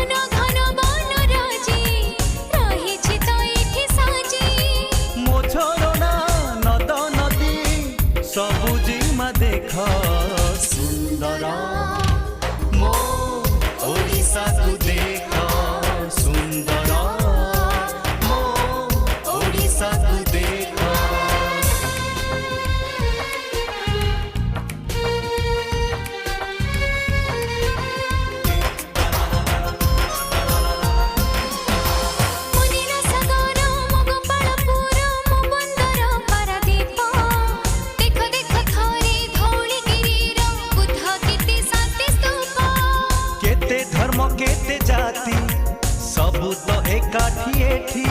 घन घन वन राजी रहिछि तो एठी साजी मो झरना नद नदी सबुजिमा देख सुंदर मो ओडिशा को देख सुंदर मो ओडिशा को देख मुनिरा सागर मो गोपालपुर मो बंदर पारादीप देख देख थरे धौलीगिरीर बुद्ध कीर्ति शांति स्तूप केते धर्म केते जाति सबु तो एकाठी एठी